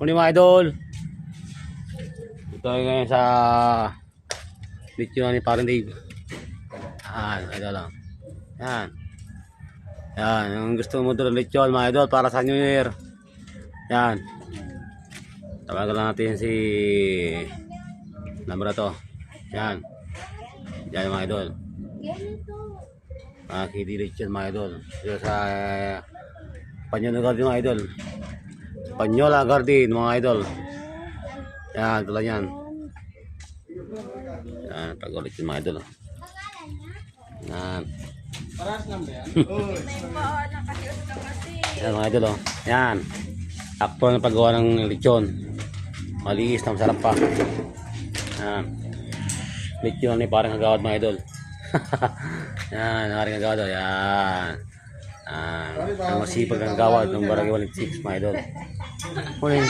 Kunin mga idol. Ito ngayon sa video ni Parang Dave. Yan, idol lang. Yan. Yan, yung gusto mo doon lechon mga idol para sa New Year. Yan. Tawagan lang natin si number na to. Yan. Yan mga idol. Kitty lechon mga idol. Dito sa Panyola Garden mga idol. Panyola Garden mga idol. Yan, tulad yan. Yan, pag-ulit yung mga idol. Yan. Paras lang ba yan? Yan mga idol. Yan. Akto na paggawa ng lechon. Maliis na masarap pa. Yan. Lechon ni parang kagawad mga idol. Yan, parang kagawad. Yan. Ang masipag ang gawad ng Barangay 186 mga idol. Morning.